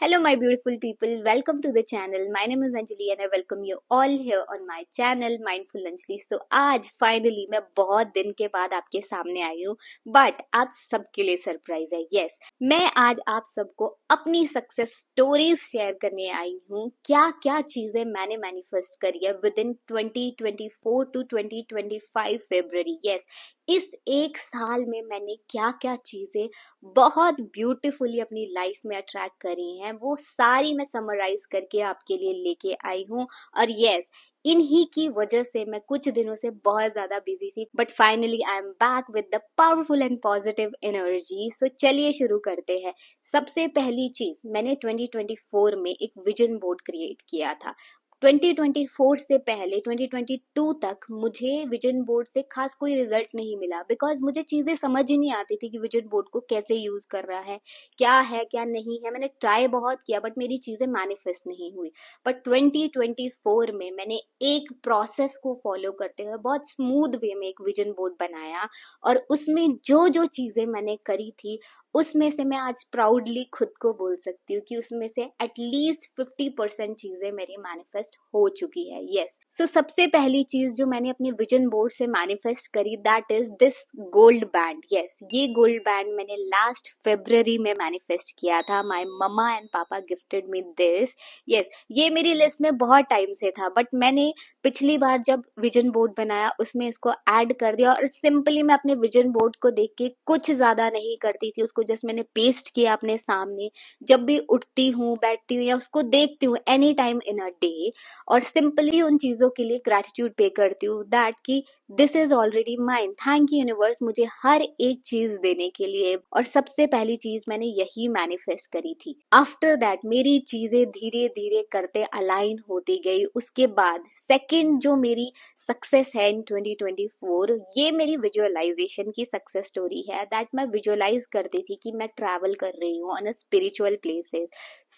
Hello, my beautiful people. Welcome to the channel. My name is Anjali and I welcome you all here on my channel Mindful Anjali. So आज finally मैं बहुत दिन के बाद आपके सामने आई हूँ, बट आप सबके लिए सरप्राइज है. यस, मैं आज आप सबको अपनी सक्सेस स्टोरीज शेयर करने आई हूँ. क्या क्या चीजें मैंने मैनिफेस्ट करी है within 2024 to 2025 February. Yes, इस एक साल में मैंने क्या क्या चीजें बहुत ब्यूटीफुली अपनी लाइफ में अट्रैक्ट करी हैं, वो सारी मैं समराइज करके आपके लिए लेके आई हूँ. और यस, इन्हीं की वजह से मैं कुछ दिनों से बहुत ज्यादा बिजी थी, but finally I am back with the powerful and positive energy. So चलिए शुरू करते हैं. सबसे पहली चीज, मैंने 2024 में एक विजन बोर्ड क्रिएट किया था. 2024 से पहले 2022 तक मुझे विजन बोर्ड से खास कोई रिजल्ट नहीं मिला, बिकॉज मुझे चीजें समझ ही नहीं आती थी कि विजन बोर्ड को कैसे यूज कर रहा है क्या नहीं है. मैंने ट्राई बहुत किया बट मेरी चीजें मैनिफेस्ट नहीं हुई. बट 2024 में मैंने एक प्रोसेस को फॉलो करते हुए बहुत स्मूथ वे में एक विजन बोर्ड बनाया, और उसमें जो जो चीजें मैंने करी थी उसमें से मैं आज प्राउडली खुद को बोल सकती हूँ कि उसमें से एटलीस्ट 50% चीजें मेरी मैनिफेस्ट हो चुकी है. यस, सो सबसे पहली चीज जो मैंने अपने विजन बोर्ड से मैनिफेस्ट करी, that is this gold band. Yes, ये गोल्ड बैंड मैंने लास्ट फरवरी में मैनिफेस्ट किया था. माय मम्मा एंड पापा गिफ्टेड मी दिस. यस, ये मेरी लिस्ट में बहुत टाइम से था, बट मैंने पिछली बार जब विजन बोर्ड बनाया उसमें इसको ऐड कर दिया, और सिंपली मैं अपने विजन बोर्ड को देख के कुछ ज्यादा नहीं करती थी, उसको जस्ट मैंने पेस्ट किया अपने सामने. जब भी उठती हूँ, बैठती हूँ या उसको देखती हूँ any time in a day, और सिंपली उन चीजों के लिए ग्रेटिट्यूड पे करती हूँ, दैट कि this is already mine. Thank you universe मुझे हर एक चीज देने के लिए. और सबसे पहली चीज मैंने यही मैनिफेस्ट करी थी. आफ्टर दैट मेरी चीजें धीरे धीरे करते अलाइन होती गई. उसके बाद सेकंड जो मेरी सक्सेस है इन 2024, ये मेरी विजुअलाइजेशन की सक्सेस स्टोरी है. दैट मैं विजुअलाइज करती थी कि मैं ट्रैवल कर रही हूँ ऑन अ स्पिरिचुअल प्लेसेस.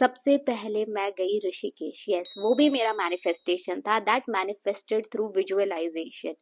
सबसे पहले मैं गई ऋषिकेश. यस, वो भी मेरा मैनिफेस्टेशन था, दैट मैनिफेस्टेड थ्रू विजुअलाइजेशन.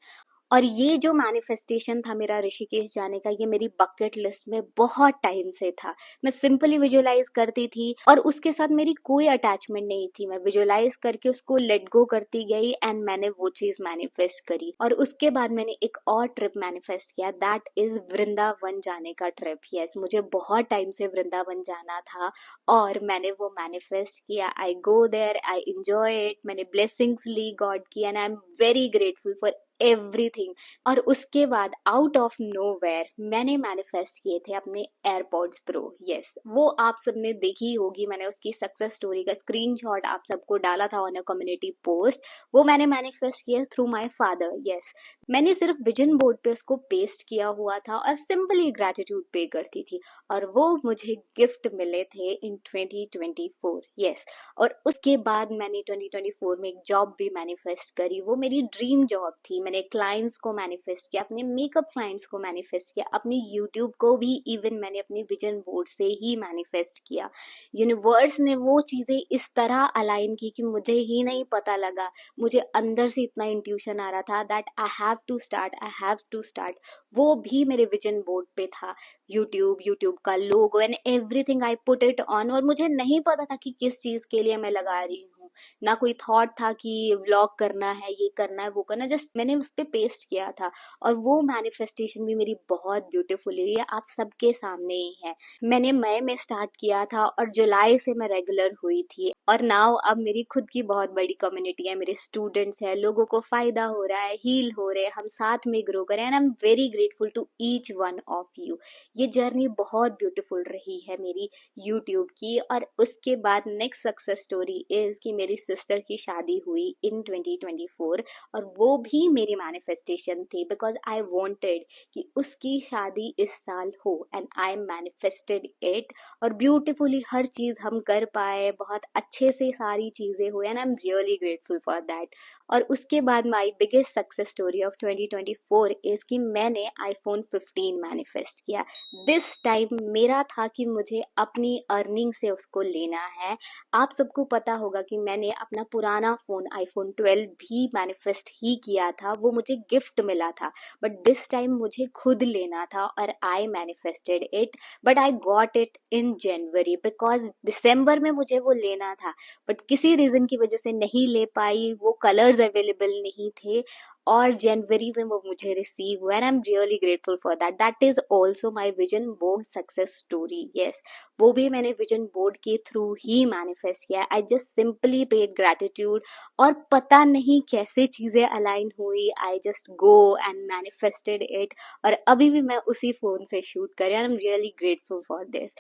और ये जो मैनिफेस्टेशन था मेरा ऋषिकेश जाने का, ये मेरी बकेट लिस्ट में बहुत टाइम से था. मैं सिंपली विजुअलाइज करती थी और उसके साथ मेरी कोई अटैचमेंट नहीं थी. मैं विजुअलाइज करके उसको लेट गो करती गई एंड मैंने वो चीज मैनिफेस्ट करी. और उसके बाद मैंने एक और ट्रिप मैनिफेस्ट किया, दैट इज वृंदावन जाने का ट्रिप. यस, मुझे बहुत टाइम से वृंदावन जाना था और मैंने वो मैनिफेस्ट किया. I go there, I enjoy it, मैंने ब्लेसिंग्स ली गॉड की, and I am very grateful for everything. और उसके बाद आउट ऑफ नोवेयर मैंने मैनिफेस्ट किए थे अपने एयरपॉड्स प्रो. यस, वो आप सबने देखी होगी, मैंने उसकी सक्सेस स्टोरी का स्क्रीनशॉट आप सबको डाला था ऑन अ कम्युनिटी पोस्ट. वो मैंने मैनिफेस्ट किया थ्रू माय फादर. यस, मैंने सिर्फ विजन बोर्ड पे उसको पेस्ट किया हुआ था और सिंपली ग्रेटिट्यूड पे करती थी, और वो मुझे गिफ्ट मिले थे इन 2024. यस, और उसके बाद मैंने 2024 में एक जॉब भी मैनिफेस्ट करी. वो मेरी ड्रीम जॉब थी. मैंने क्लाइंट्स को मैनिफेस्ट किया, अपने मेकअप क्लाइंट्स को मैनिफेस्ट किया, अपने यूट्यूब को भी इवन मैंने अपने विजन बोर्ड से ही मैनिफेस्ट किया. यूनिवर्स ने वो चीजें इस तरह अलाइन की कि मुझे ही नहीं पता लगा, मुझे अंदर से इतना इंट्यूशन आ रहा था that I have to start. वो भी मेरे विजन बोर्ड पे था. यूट्यूब का logo and everything I put it on. और मुझे नहीं पता था कि किस चीज के लिए मैं लगा रही हूँ, ना कोई थॉट था कि व्लॉग करना है, ये करना है, वो करना. जस्ट मैंने उस पे पेस्ट किया था, और वो मैनिफेस्टेशन भी मेरी बहुत ब्यूटीफुल हुई है, आप सबके सामने ही है. मैंने मई में स्टार्ट किया था और जुलाई से मैं रेगुलर हुई थी. और नाउ अब मेरी खुद की बहुत बड़ी कम्युनिटी है, मेरे स्टूडेंट्स है, लोगों को फायदा हो रहा है, हील हो रहे हैं, हम साथ में ग्रो करें, and I am very grateful to each one of you. ये जर्नी बहुत ब्यूटीफुल रही है मेरी यूट्यूब की. और उसके बाद नेक्स्ट सक्सेस स्टोरी इज कि मेरी सिस्टर की शादी हुई इन 2024, और वो भी मेरी मैनिफेस्टेशन थी, बिकॉज आई वांटेड कि उसकी शादी इस साल हो, एंड आई मैनिफेस्टेड इट. और ब्यूटीफुली हर चीज हम कर पाए, बहुत अच्छे से सारी चीजें हुई, and I am really grateful for that. और उसके बाद my biggest success story of 2024 is कि मैंने आईफोन 15 मैनिफेस्ट किया. दिस टाइम मेरा था कि मुझे अपनी अर्निंग से उसको लेना है. आप सबको पता होगा कि मैंने अपना पुराना फ़ोन आईफ़ोन 12 भी मैनिफेस्ट ही किया था, वो मुझे गिफ्ट मिला था, बट दिस टाइम मुझे खुद लेना था और I manifested it, but I got it in January because दिसंबर में मुझे वो लेना था, बट किसी रीज़न की वजह से नहीं ले पाई, वो कलर्स अवेलेबल नहीं थे और जनवरी में वो मुझे रिसीव हुआ and I am really grateful for that. That is also my vision board success story. Yes, वो भी मैंने विजन बोर्ड के थ्रू ही मैनिफेस्ट किया। I just simply paid gratitude और पता नहीं कैसे चीजें अलाइन हुई, I just go and manifested it और अभी भी मैं उसी फोन से शूट कर रही हूँ। I am really grateful for this.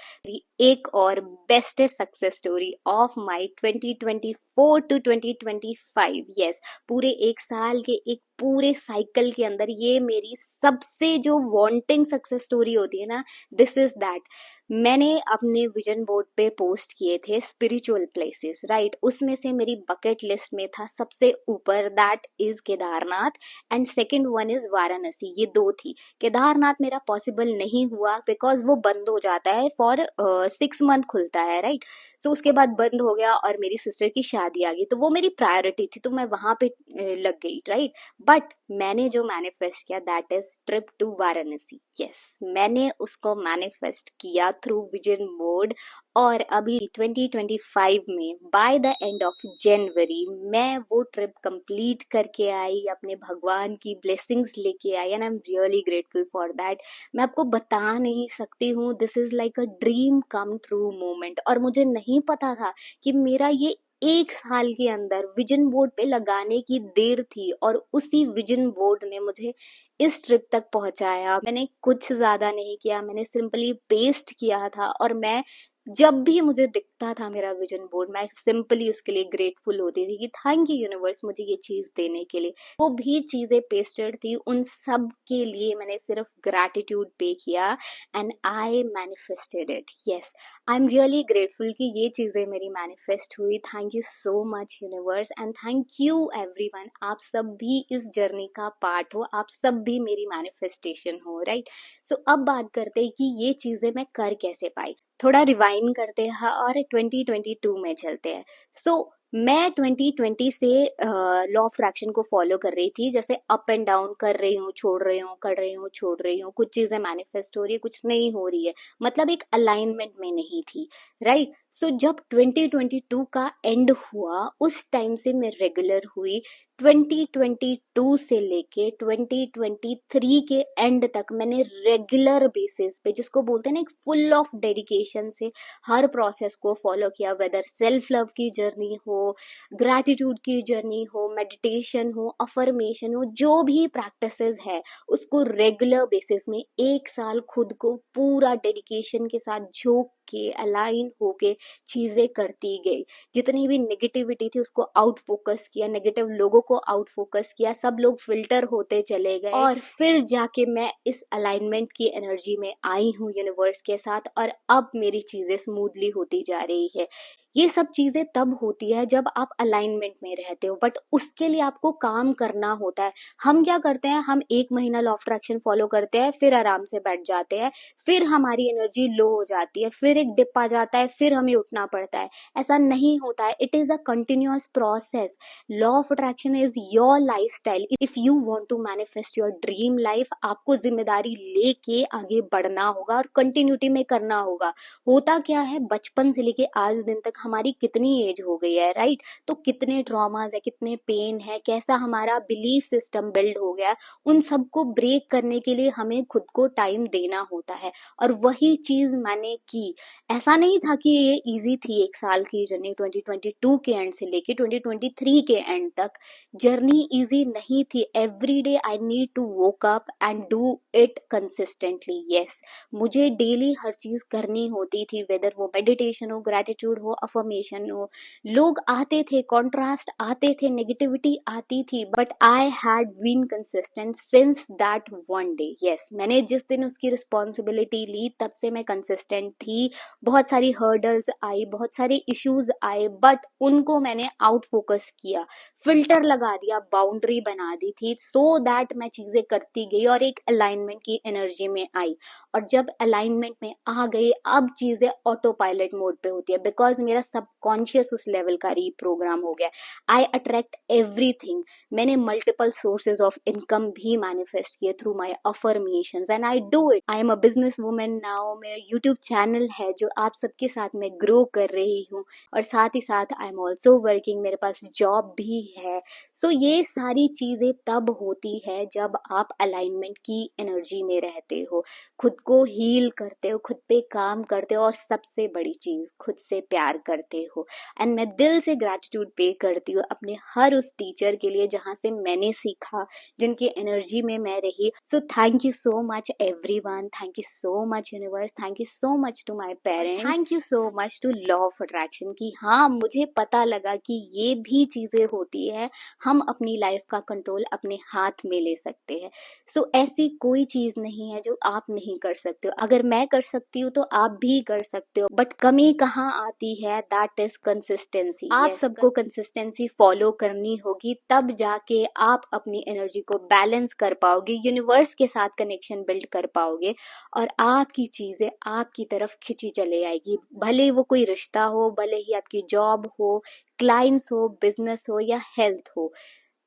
एक और bestest success story of my 2024 to 2025। Yes, पूरे एक साल के एक पूरे साइकिल के अंदर ये मेरी सबसे जो वांटिंग सक्सेस स्टोरी होती है ना, दिस इज दैट। मैंने अपने विजन बोर्ड पे पोस्ट किए थे स्पिरिचुअल प्लेसेस, राइट? उसमें से मेरी बकेट लिस्ट में था सबसे ऊपर that is Kedarnath and second one is Varanasi. ये दो थी। केदारनाथ मेरा पॉसिबल नहीं हुआ बिकॉज वो बंद हो जाता है फॉर 6 मंथ खुलता है, राइट? सो उसके बाद बंद हो गया और मेरी सिस्टर की शादी आ गई, तो वो मेरी प्रायोरिटी थी, तो मैं वहां पे लग गई, राइट? बट मैंने जो मैनिफेस्ट किया that is trip to Varanasi. Yes, मैंने उसको मैनिफेस्ट किया थ्रू विजन बोर्ड और अभी 2025 में by the end of January मैं वो ट्रिप कंप्लीट करके आई, अपने भगवान की ब्लेसिंग्स लेके आई and I am really grateful for that. मैं आपको बता नहीं सकती हूँ, this is like a dream come true moment. और मुझे नहीं पता था कि मेरा ये एक साल के अंदर विजन बोर्ड पे लगाने की देर थी और उसी विजन बोर्ड ने मुझे इस ट्रिप तक पहुंचाया। मैंने कुछ ज्यादा नहीं किया, मैंने सिंपली पेस्ट किया था और मैं जब भी मुझे दिखता था मेरा विजन बोर्ड, मैं सिंपली उसके लिए ग्रेटफुल होती थी कि थैंक यू यूनिवर्स मुझे ये चीज देने के लिए। वो भी चीजें पेस्टेड थी, उन सब के लिए मैंने सिर्फ ग्रैटिट्यूड पे किया and I manifested it. Yes, I am really grateful कि ये चीजें मेरी मैनिफेस्ट हुई। Thank you so much universe and thank you everyone. आप सब भी इस जर्नी का पार्ट हो, आप सब भी मेरी मैनिफेस्टेशन हो, राइट? सो अब बात करते हैं कि ये चीजें मैं कर कैसे पाई। थोड़ा रिवाइंड करते हैं और 2022 में चलते हैं। सो मैं 2020 से लॉ ऑफ अट्रैक्शन को फॉलो कर रही थी, जैसे अप एंड डाउन कर रही हूँ, छोड़ रही हूँ, कर रही हूँ, छोड़ रही हूँ, कुछ चीजें मैनिफेस्ट हो रही है, कुछ नहीं हो रही है, मतलब एक अलाइनमेंट में नहीं थी, राइट? सो जब 2022 का एंड हुआ उस टाइम से मैं रेगुलर हुई। 2022 से लेके 2023 के एंड तक मैंने रेगुलर बेसिस पे, जिसको बोलते हैं ना, एक फुल ऑफ डेडिकेशन से हर प्रोसेस को फॉलो किया। वेदर सेल्फ लव की जर्नी हो, ग्रैटिट्यूड की जर्नी हो, मेडिटेशन हो, अफर्मेशन हो, जो भी प्रैक्टिसेस है उसको रेगुलर बेसिस में एक साल खुद को पूरा डेडिकेशन के साथ झोंक के अलाइन होके चीजें करती गई। जितनी भी नेगेटिविटी थी उसको आउट फोकस किया, नेगेटिव लोगों को आउट फोकस किया, सब लोग फिल्टर होते चले गए और फिर जाके मैं इस अलाइनमेंट की एनर्जी में आई हूँ यूनिवर्स के साथ और अब मेरी चीजें स्मूथली होती जा रही है। ये सब चीजें तब होती है जब आप अलाइनमेंट में रहते हो, बट उसके लिए आपको काम करना होता है। हम क्या करते हैं, हम 1 महीना लॉ ऑफ अट्रैक्शन फॉलो करते हैं, फिर आराम से बैठ जाते हैं, फिर हमारी एनर्जी लो हो जाती है, फिर एक डिप आ जाता है, फिर हमें उठना पड़ता है। ऐसा नहीं होता है, it is a continuous process. Law of attraction is your lifestyle. If you want to manifest your dream life, आपको जिम्मेदारी लेके आगे बढ़ना होगा और कंटिन्यूटी में करना होगा। होता क्या है, बचपन से लेके आज दिन तक हमारी कितनी एज हो गई है, राइट? तो कितने ट्रॉमास है, कितने पेन है, कैसा हमारा बिलीफ सिस्टम बिल्ड हो गया है, उन सबको ब्रेक करने के लिए हमें खुद को टाइम देना होता है और वही चीज मैंने की। ऐसा नहीं था कि ये इजी थी। एक साल की जर्नी 2022 के एंड से लेके 2023 के एंड तक जर्नी इजी नहीं थी। Every day I need to woke up and do it consistently. Yes, मुझे डेली हर चीज करनी होती थी, वेदर वो मेडिटेशन हो, ग्रेटिट्यूड हो, अफर्मेशन हो। लोग आते थे, कॉन्ट्रास्ट आते थे, नेगेटिविटी आती थी, but I had been consistent since that one day. Yes, मैंने जिस दिन उसकी रिस्पॉन्सिबिलिटी ली तब से मैं कंसिस्टेंट थी। बहुत सारी हर्डल्स आई, बहुत सारे इश्यूज आए, बट उनको मैंने आउट फोकस किया, फिल्टर लगा दिया, बाउंड्री बना दी थी, सो दैट मैं चीजें करती गई और एक अलाइनमेंट की एनर्जी में आई। और जब अलाइनमेंट में आ गई अब चीजें ऑटो पायलट मोड पे होती है, बिकॉज मेरा मेरा सबकॉन्शियस उस लेवल का रीप्रोग्राम हो गया। आई अट्रैक्ट एवरीथिंग। मैंने मल्टीपल सोर्सेज ऑफ इनकम भी मैनिफेस्ट किए through my affirmations and I do it. I am a business women now. मेरा यूट्यूब चैनल है जो आप सबके साथ मैं ग्रो कर रही हूँ, और साथ ही साथ आई एम ऑल्सो वर्किंग, मेरे पास जॉब भी है। सो ये सारी चीजें तब होती है जब आप अलाइनमेंट की एनर्जी में रहते हो, खुद को हील करते हो, खुद पे काम करते हो, और सबसे बड़ी चीज खुद से प्यार करते हो। एंड मैं दिल से ग्रैटिट्यूड पे करती हूँ अपने हर उस टीचर के लिए जहाँ से मैंने सीखा, जिनकी एनर्जी में मैं रही। So thank you so much everyone, thank you so much universe, thank you so much to my parents, thank you so much to law of attraction कि हाँ, मुझे पता लगा कि ये भी चीजें होती है, हम अपनी लाइफ का कंट्रोल अपने हाथ में ले सकते हैं। सो ऐसी कोई चीज नहीं है जो आप नहीं कर सकते हो। अगर मैं कर सकती हूँ तो आप भी कर सकते हो, बट कमी कहाँ आती है, दैट इज कंसिस्टेंसी। आप सबको कंसिस्टेंसी फॉलो करनी होगी, तब जाके आप अपनी एनर्जी को बैलेंस कर पाओगे, यूनिवर्स के साथ कनेक्शन बिल्ड कर पाओगे, और आपकी चीजें आपकी तरफ खिंची चले आएगी। भले वो कोई रिश्ता हो, भले ही आपकी जॉब हो, क्लाइंट्स हो, बिजनेस हो या हेल्थ हो,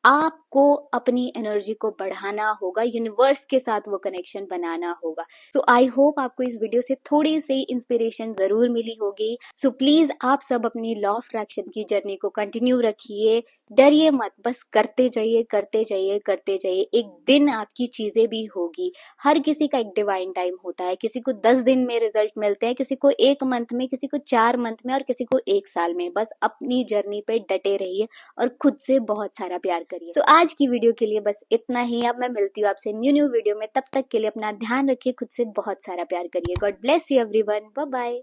आपको अपनी एनर्जी को बढ़ाना होगा, यूनिवर्स के साथ वो कनेक्शन बनाना होगा। सो आई होप आपको इस वीडियो से थोड़ी सी इंस्पिरेशन जरूर मिली होगी। सो प्लीज आप सब अपनी लॉ ऑफ अट्रैक्शन की जर्नी को कंटिन्यू रखिए, डरिए मत, बस करते जाइए, करते जाइए, करते जाइए। एक दिन आपकी चीजें भी होगी। हर किसी का एक डिवाइन टाइम होता है, किसी को 10 दिन में रिजल्ट मिलते हैं, किसी को 1 मंथ में, किसी को 4 मंथ में, और किसी को 1 साल में। बस अपनी जर्नी पे डटे रहिए और खुद से बहुत सारा प्यार करिए। सो आज की वीडियो के लिए बस इतना ही। अब मैं मिलती हूँ आपसे न्यू वीडियो में, तब तक के लिए अपना ध्यान रखिए, खुद से बहुत सारा प्यार करिए। God bless you everyone, bye bye.